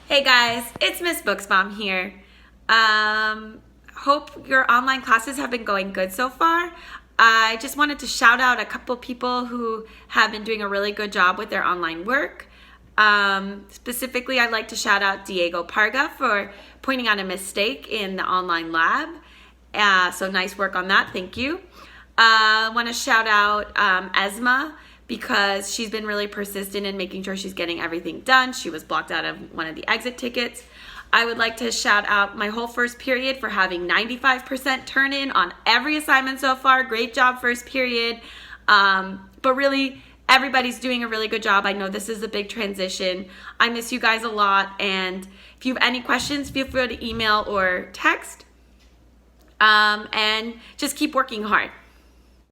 Hey guys, it's Miss Booksmom here. Hope your online classes have been going good so far. I just wanted to shout out a couple people who have been doing a really good job with their online work. Specifically, I'd like to shout out Diego Parga for pointing out a mistake in the online lab. So nice work on that, thank you. I want to shout out Esma, because she's been really persistent in making sure she's getting everything done. She was blocked out of one of the exit tickets. I would like to shout out my whole first period for having 95% turn in on every assignment so far. Great job, first period. But really, everybody's doing a really good job. I know this is a big transition. I miss you guys a lot. And if you have any questions, feel free to email or text. And just keep working hard.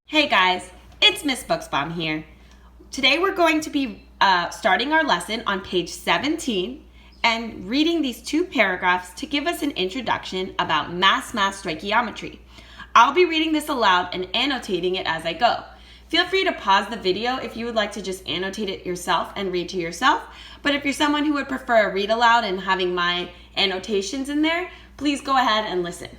Hey guys, it's Miss Booksmom here. Today we're going to be starting our lesson on page 17 and reading these two paragraphs to give us an introduction about mass stoichiometry. I'll be reading this aloud and annotating it as I go. Feel free to pause the video if you would like to just annotate it yourself and read to yourself. But if you're someone who would prefer a read aloud and having my annotations in there, please go ahead and listen.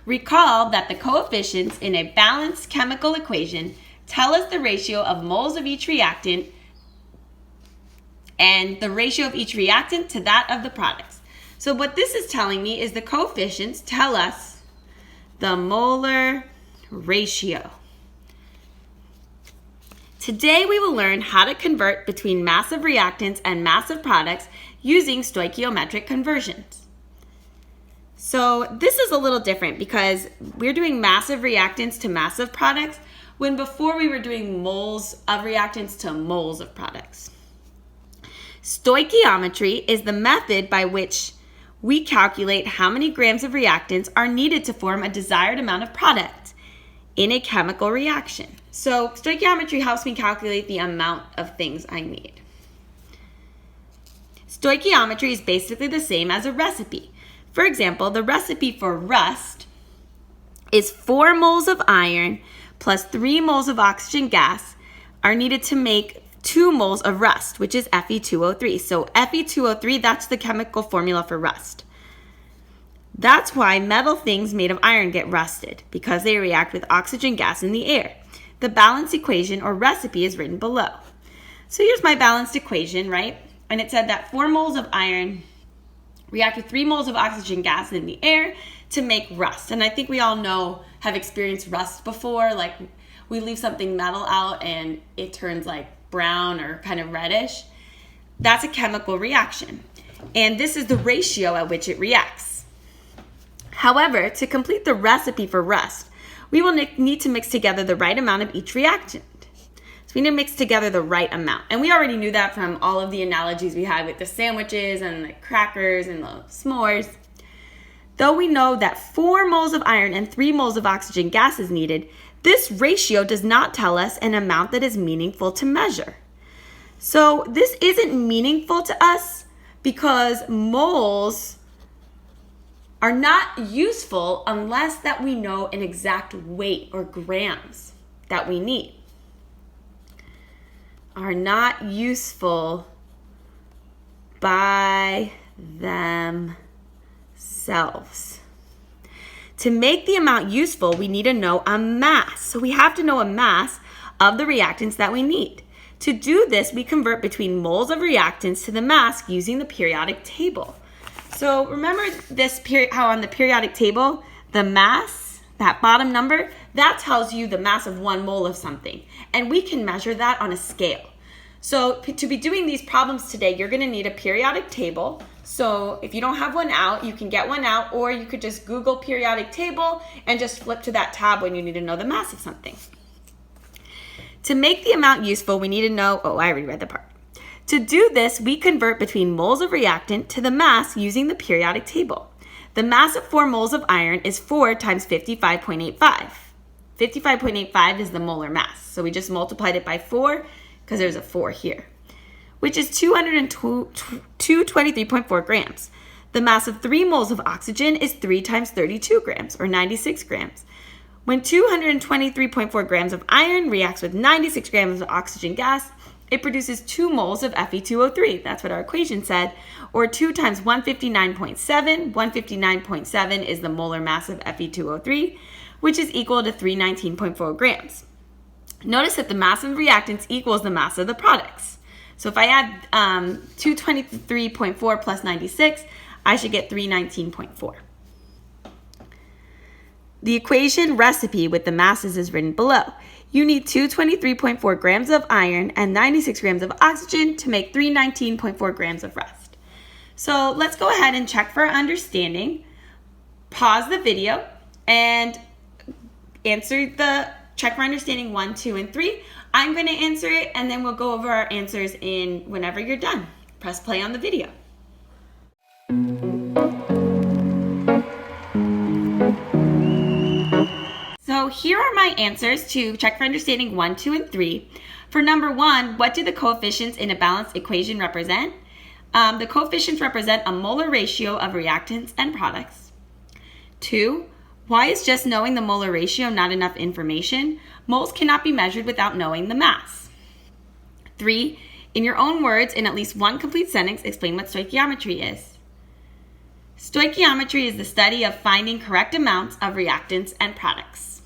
Recall that the coefficients in a balanced chemical equation tell us the ratio of moles of each reactant and the ratio of each reactant to that of the products. So what this is telling me is the coefficients tell us the molar ratio. Today we will learn how to convert between mass of reactants and mass of products using stoichiometric conversions. So this is a little different because we're doing massive reactants to massive products, when before we were doing moles of reactants to moles of products. Stoichiometry is the method by which we calculate how many grams of reactants are needed to form a desired amount of product in a chemical reaction. So stoichiometry helps me calculate the amount of things I need. Stoichiometry is basically the same as a recipe. For example, the recipe for rust is 4 moles of iron plus 3 moles of oxygen gas are needed to make 2 moles of rust, which is Fe2O3. So Fe2O3, that's the chemical formula for rust. That's why metal things made of iron get rusted, because they react with oxygen gas in the air. The balanced equation or recipe is written below. So here's my balanced equation, right? And it said that 4 moles of iron react with 3 moles of oxygen gas in the air to make rust. And I think we all have experienced rust before. Like we leave something metal out and it turns like brown or kind of reddish. That's a chemical reaction. And this is the ratio at which it reacts. However, to complete the recipe for rust, we will need to mix together the right amount of each reactant. So we need to mix together the right amount. And we already knew that from all of the analogies we had with the sandwiches and the crackers and the s'mores. Though we know that 4 moles of iron and 3 moles of oxygen gas is needed, this ratio does not tell us an amount that is meaningful to measure. So this isn't meaningful to us because moles are not useful unless that we know an exact weight or grams that we need. Are not useful by themselves. To make the amount useful, we need to know a mass. So we have to know a mass of the reactants that we need. To do this, we convert between moles of reactants to the mass using the periodic table. So remember this how on the periodic table, the mass, that bottom number, that tells you the mass of 1 mole of something. And we can measure that on a scale. So to be doing these problems today, you're going to need a periodic table. So if you don't have one out, you can get one out, or you could just Google periodic table and just flip to that tab when you need to know the mass of something. To make the amount useful, we need to know, I already read the part. To do this, we convert between moles of reactant to the mass using the periodic table. The mass of 4 moles of iron is 4 times 55.85. 55.85 is the molar mass. So we just multiplied it by 4 because there's a 4 here, which is 223.4 grams. The mass of 3 moles of oxygen is 3 times 32 grams, or 96 grams. When 223.4 grams of iron reacts with 96 grams of oxygen gas, it produces 2 moles of Fe2O3. That's what our equation said. Or 2 times 159.7. 159.7 is the molar mass of Fe2O3, which is equal to 319.4 grams. Notice that the mass of reactants equals the mass of the products. So if I add 223.4 plus 96, I should get 319.4. The equation recipe with the masses is written below. You need 223.4 grams of iron and 96 grams of oxygen to make 319.4 grams of rust. So let's go ahead and check for our understanding. Pause the video and answer the check for understanding 1, 2, and 3. I'm going to answer it, and then we'll go over our answers whenever you're done. Press play on the video. So here are my answers to check for understanding 1, 2, and 3. For number 1, what do the coefficients in a balanced equation represent? The coefficients represent a molar ratio of reactants and products. 2, why is just knowing the molar ratio not enough information? Moles cannot be measured without knowing the mass. 3, in your own words, in at least one complete sentence, explain what stoichiometry is. Stoichiometry is the study of finding correct amounts of reactants and products.